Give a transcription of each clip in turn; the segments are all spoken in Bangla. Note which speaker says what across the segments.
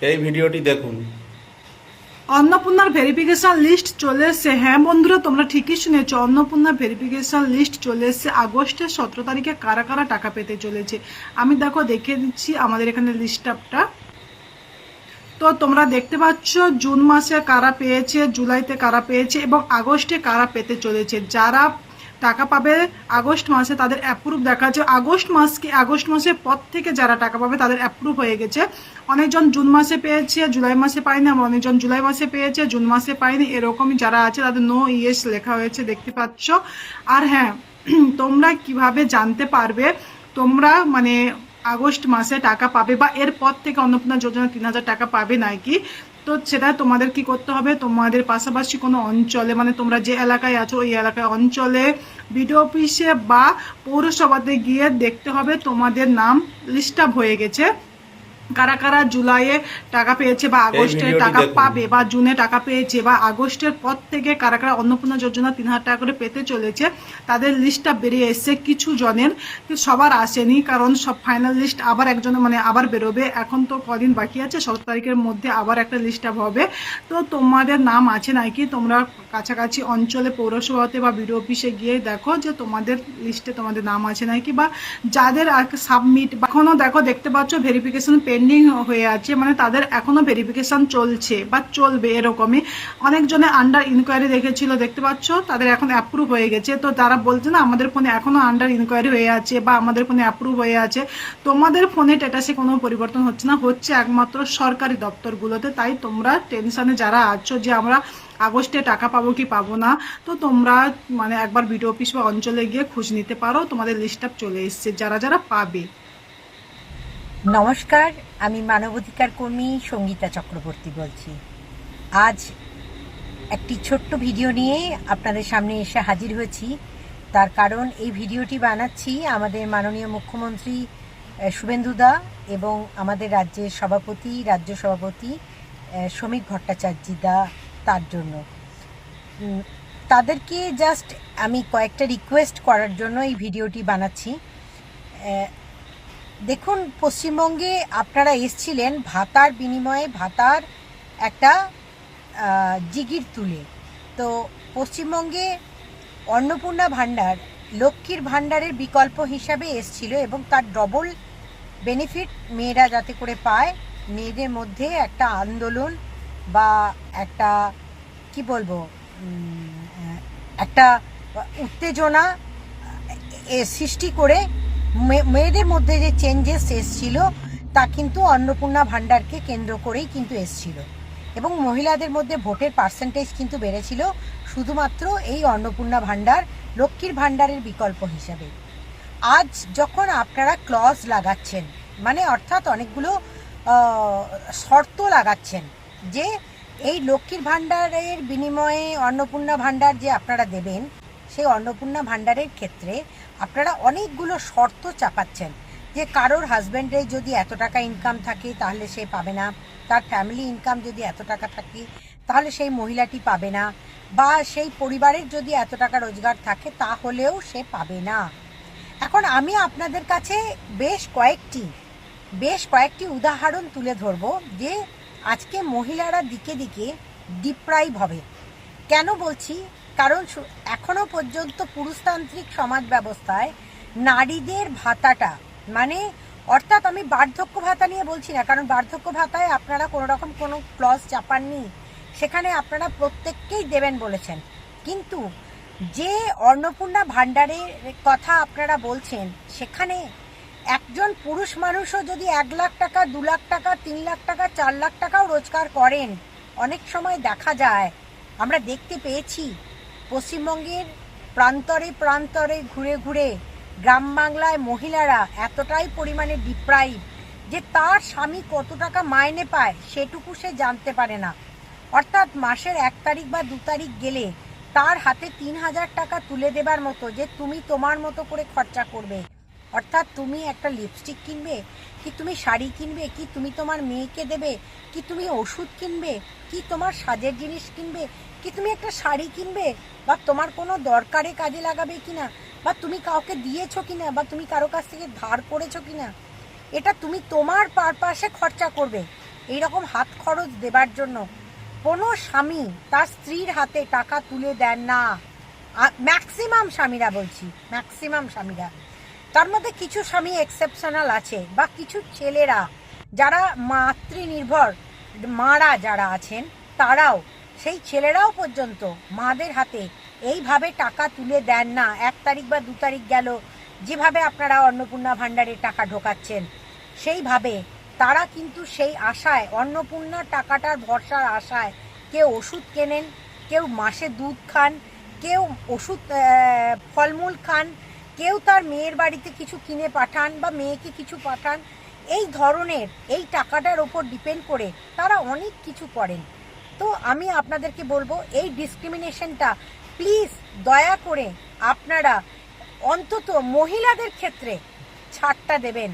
Speaker 1: এই ভিডিওটি দেখুন।
Speaker 2: অন্নপূর্ণার ভেরিফিকেশন লিস্ট চলে এসছে। হ্যাঁ বন্ধুরা, তোমরা ঠিকই শুনেছো, অন্নপূর্ণার ভেরিফিকেশন লিস্ট চলে এসছে। আগস্টের 17 তারিখে কারা কারা টাকা পেতে চলেছে আমি দেখো দেখে দিচ্ছি আমাদের এখানে লিস্টটা। তো তোমরা দেখতে পাচ্ছ জুন মাসে কারা পেয়েছে, জুলাইতে কারা পেয়েছে এবং আগস্টে কারা পেতে চলেছে। যারা টাকা পাবে আগস্ট মাসে তাদের অ্যাপ্রুভ দেখাচ্ছে। আগস্ট মাসের পর থেকে যারা টাকা পাবে তাদের অ্যাপ্রুভ হয়ে গেছে। অনেকজন জুন মাসে পেয়েছে, জুলাই মাসে পায়নি, আবার অনেকজন জুলাই মাসে পেয়েছে, জুন মাসে পায়নি। এরকমই যারা আছে তাদের নো ইয়েস লেখা হয়েছে, দেখতে পাচ্ছ। আর হ্যাঁ, তোমরা কিভাবে জানতে পারবে তোমরা মানে আগস্ট মাসে টাকা পাবে বা এরপর থেকে অন্নপূর্ণা যোজনা 3,000 টাকা পাবে নাকি, তো সেটা তোমাদের কি করতে হবে, তোমাদের পাশাপাশি কোনো অঞ্চলে মানে তোমরা যে এলাকায় আছো ওই এলাকায় অঞ্চলে বিডিও অফিসে বা পৌরসভাতে গিয়ে দেখতে হবে তোমাদের নাম লিস্ট আপ হয়ে গেছে। কারা কারা জুলাইয়ে টাকা পেয়েছে বা আগস্টে টাকা পাবে বা জুনে টাকা পেয়েছে বা আগস্টের পর থেকে কারা কারা অন্নপূর্ণা যোজনা 3,000 টাকা করে পেতে চলেছে তাদের লিস্টটা বেরিয়ে এসছে। কিছু জনের, সবার আসেনি, কারণ সব ফাইনাল লিস্ট আবার একজনের মানে আবার বেরোবে। এখন তো কদিন বাকি আছে, 17 তারিখের মধ্যে আবার একটা লিস্ট আপ হবে। তো তোমাদের নাম আছে নাকি, তোমরা কাছাকাছি অঞ্চলে পৌরসভাতে বা বিডিও অফিসে গিয়ে দেখো যে তোমাদের লিস্টে তোমাদের নাম আছে নাকি, বা যাদের সাবমিট এখনো দেখো দেখতে পাচ্ছ ভেরিফিকেশন পেন্ডিং হয়ে আছে, মানে তাদের এখনো ভেরিফিকেশন চলছে বা চলবে এরকমই। অনেকজনে আন্ডার ইনকোয়ারি দেখেছিল, দেখতে পাচ্ছ তাদের এখন অ্যাপ্রুভ হয়ে গেছে। তো তারা বলছে না আমাদের ফোনে এখনো আন্ডার ইনকোয়ারি হয়ে আছে বা আমাদের ফোনে অ্যাপ্রুভ হয়ে আছে। তোমাদের ফোনে স্ট্যাটাসে কোনো পরিবর্তন হচ্ছে না, হচ্ছে একমাত্র সরকারি দপ্তরগুলোতে। তাই তোমরা টেনশনে যারা আছো যে আমরা আগস্টে টাকা পাবো কি পাবো না, তো তোমরা মানে একবার বিডিও অফিস বা অঞ্চলে গিয়ে খোঁজ নিতে পারো, তোমাদের লিস্ট আপ চলে এসছে যারা যারা পাবে।
Speaker 3: নমস্কার, আমি মানবাধিকার কর্মী সঙ্গীতা চক্রবর্তী বলছি। আজ একটি ছোট্ট ভিডিও নিয়ে আপনাদের সামনে এসে হাজির হয়েছি। তার কারণ এই ভিডিওটি বানাচ্ছি আমাদের মাননীয় মুখ্যমন্ত্রী শুভেন্দুদা এবং আমাদের রাজ্যের রাজ্য সভাপতি শ্রমিক ভট্টাচার্যদা, তার জন্য। তাদেরকে জাস্ট আমি কয়েকটা রিকোয়েস্ট করার জন্য এই ভিডিওটি বানাচ্ছি। দেখুন, পশ্চিমবঙ্গে আপনারা এসছিলেন ভাতার বিনিময়ে, ভাতার একটা জিগির তুলে। তো পশ্চিমবঙ্গে অন্নপূর্ণা ভাণ্ডার লক্ষ্মীর ভাণ্ডারের বিকল্প হিসাবে এসছিল এবং তার ডবল বেনিফিট মেয়েরা যাতে করে পায়, মেয়েদের মধ্যে একটা আন্দোলন বা একটা কি বলবো একটা উত্তেজনা সৃষ্টি করে মেয়েদের মধ্যে যে চেঞ্জেস এসছিল তা কিন্তু অন্নপূর্ণা ভাণ্ডারকে কেন্দ্র করেই কিন্তু এসছিল এবং মহিলাদের মধ্যে ভোটের পার্সেন্টেজ কিন্তু বেড়েছিল শুধুমাত্র এই অন্নপূর্ণা ভাণ্ডার লক্ষ্মীর ভাণ্ডারের বিকল্প হিসাবে। আজ যখন আপনারা ক্লজ লাগাচ্ছেন, মানে অর্থাৎ অনেকগুলো শর্ত লাগাচ্ছেন যে এই লক্ষ্মীর ভাণ্ডারের বিনিময়ে অন্নপূর্ণা ভাণ্ডার যে আপনারা দেবেন, সেই অন্নপূর্ণা ভাণ্ডারের ক্ষেত্রে আপনারা অনেকগুলো শর্ত চাপাচ্ছেন যে কারোর হাজব্যান্ডের যদি এত টাকা ইনকাম থাকে তাহলে সে পাবে না, তার ফ্যামিলি ইনকাম যদি এত টাকা থাকে তাহলে সেই মহিলাটি পাবে না, বা সেই পরিবারের যদি এত টাকা রোজগার থাকে তাহলেও সে পাবে না। এখন আমি আপনাদের কাছে বেশ কয়েকটি উদাহরণ তুলে ধরব যে আজকে মহিলারা দিকে দিকে ডিপ্রাইভ হবে। কেন বলছি? কারণ এখনো পর্যন্ত পুরুষতান্ত্রিক সমাজ ব্যবস্থায় নারীদের ভাতাটা, মানে অর্থাৎ আমি বার্ধক্য ভাতা নিয়ে বলছি না, কারণ বার্ধক্য ভাতায় আপনারা কোনো রকম কোনো ক্লজ চাপাননি, সেখানে আপনারা প্রত্যেককেই দেবেন বলেছেন। কিন্তু যে অন্নপূর্ণা ভাণ্ডারের কথা আপনারা বলছেন, সেখানে একজন পুরুষ মানুষও যদি 1 লাখ টাকা, 2 লাখ টাকা, 3 লাখ টাকা, 4 লাখ টাকাও রোজগার করেন, অনেক সময় দেখা যায়, আমরা দেখতে পেয়েছি পশ্চিমবঙ্গের প্রান্তরে ঘুরে ঘুরে গ্রাম বাংলায় মহিলারা এতটাই পরিমাণে ডিপ্রাইভ যে তার স্বামী কত টাকা মাইনে পায় সেটুকু সে জানতে পারে না। অর্থাৎ মাসের 1 তারিখ বা 2 তারিখ গেলে তার হাতে 3,000 টাকা তুলে দেবার মতো যে তুমি তোমার মতো করে খরচা করবে। অর্থাৎ তুমি একটা লিপস্টিক কিনবে, কি তুমি শাড়ি কিনবে, কি তুমি তোমার মেয়েকে দেবে, কি তুমি ওষুধ কিনবে, কি তোমার সাজের জিনিস কিনবে, কি তুমি একটা শাড়ি কিনবে, বা তোমার কোনো দরকারে কাজে লাগাবে কিনা, বা তুমি কাউকে দিয়েছো কিনা, বা তুমি কারো কাছ থেকে ধার করেছো কিনা, এটা তুমি তোমার পারপাসে খরচা করবে। এইরকম হাত খরচ দেবার জন্য কোনো স্বামী তার স্ত্রীর হাতে টাকা তুলে দেন না। ম্যাক্সিমাম স্বামীরা বলছি, ম্যাক্সিমাম স্বামীরা। তার মধ্যে কিছু স্বামী এক্সেপশনাল আছে, বা কিছু ছেলেরা যারা মাতৃনির্ভর মারা যারা আছেন তারাও, সেই ছেলেরাও পর্যন্ত মাদের হাতে এইভাবে টাকা তুলে দেন না। 1 তারিখ বা 2 তারিখ গেল, যেভাবে আপনারা অন্নপূর্ণা ভাণ্ডারে টাকা ঢোকাচ্ছেন সেইভাবে তারা কিন্তু সেই আশায়, অন্নপূর্ণা টাকাটার ভরসার আশায় কেউ ওষুধ কেনেন, কেউ মাসে দুধ খান, কেউ ওষুধ ফলমূল খান, কেউ তার মেয়ের বাড়িতে কিছু কিনে পাঠান বা মেয়েকে কিছু পাঠান। এই ধরনের এই টাকাটার ওপর ডিপেন্ড করে তারা অনেক কিছু করেন। তো আমি আপনাদেরকে বলবো, এই ডিসক্রিমিনেশনটা প্লিজ দয়া করে আপনারা অন্তত মহিলাদের ক্ষেত্রে ছাড়টা দেবেন।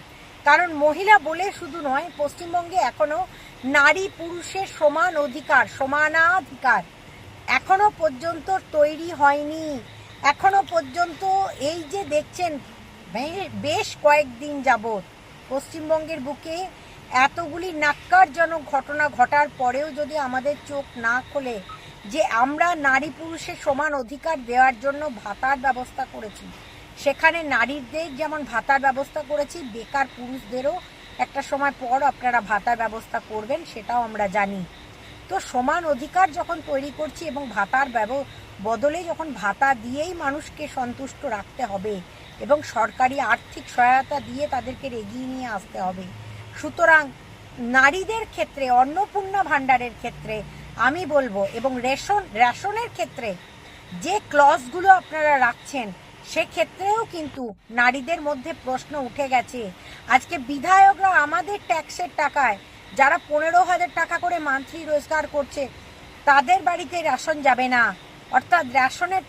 Speaker 3: কারণ মহিলা বলে শুধু নয়, পশ্চিমবঙ্গে এখনো নারী পুরুষের সমান অধিকার, সমানাধিকার এখনো পর্যন্ত তৈরি হয়নি। এখনো পর্যন্ত এই যে দেখছেন বেশ কয়েকদিন যাবৎ পশ্চিমবঙ্গের বুকে এতগুলি ন্যাক্কারজনক ঘটনা ঘটার পরেও যদি আমাদের চোখ না খোলে যে আমরা নারী পুরুষের সমান অধিকার দেওয়ার জন্য ভাতার ব্যবস্থা করেছি, সেখানে নারীদের যেমন ভাতার ব্যবস্থা করেছি, বেকার পুরুষদেরও একটা সময় পর আপনারা ভাতার ব্যবস্থা করবেন, সেটাও আমরা জানি। তো সমান অধিকার যখন তৈরি করছি এবং ভাতার বদলে যখন ভাতা দিয়েই মানুষকে সন্তুষ্ট রাখতে হবে এবং সরকারি আর্থিক সহায়তা দিয়ে তাদেরকে এগিয়ে নিয়ে আসতে হবে, সুতরাং নারীদের ক্ষেত্রে অন্নপূর্ণা ভাণ্ডারের ক্ষেত্রে আমি বলবো, এবং রেশনের ক্ষেত্রে যে ক্লজগুলো আপনারা রাখছেন সেক্ষেত্রেও কিন্তু নারীদের মধ্যে প্রশ্ন উঠে গেছে। আজকে বিধায়করা আমাদের ট্যাক্সের টাকায় যারা 15,000 টাকা করে মান্থলি রোজগার করছে তাদের বাড়িতে রেশন যাবে না, অর্থাৎ রেশনের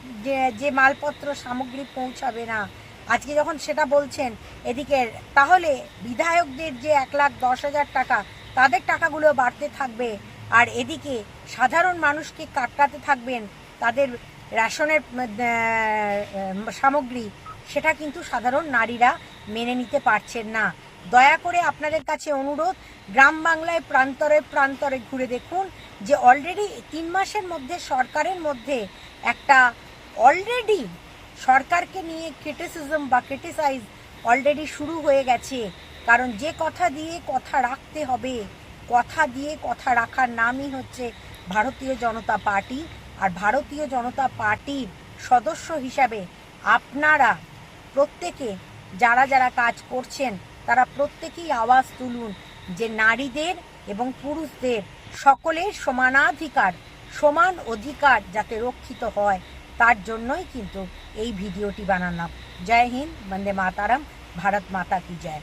Speaker 3: যে মালপত্র সামগ্রী পৌঁছাবে না। আজকে যখন সেটা বলছেন এদিকে, তাহলে বিধায়কদের যে 1,10,000 টাকা তাদের টাকাগুলো বাড়তে থাকবে, আর এদিকে সাধারণ মানুষকে কাটকাতে থাকবেন তাদের রেশনের সামগ্রী, সেটা কিন্তু সাধারণ নারীরা মেনে নিতে পারছেন না। দয়া করে আপনাদের কাছে অনুরোধ, গ্রাম বাংলায় প্রান্তরে প্রান্তরে ঘুরে দেখুন যে অলরেডি 3 মাসের মধ্যে সরকারের মধ্যে একটা অলরেডি সরকারকে নিয়ে ক্রিটিসিজম বা ক্রিটিসাইজ অলরেডি শুরু হয়ে গেছে। কারণ যে কথা দিয়ে কথা রাখতে হবে, কথা দিয়ে কথা রাখার নামই হচ্ছে ভারতীয় জনতা পার্টি। আর ভারতীয় জনতা পার্টির সদস্য হিসাবে আপনারা প্রত্যেকে যারা যারা কাজ করছেন তারা প্রত্যেকেই আওয়াজ তুলুন যে নারীদের এবং পুরুষদের সকলের সমানাধিকার, সমান অধিকার যাতে রক্ষিত হয়, তার জন্যই কিন্তু এই ভিডিওটি বানালাম। জয় হিন্দ, বন্দে মাতারাম, ভারত মাতা কি জয়।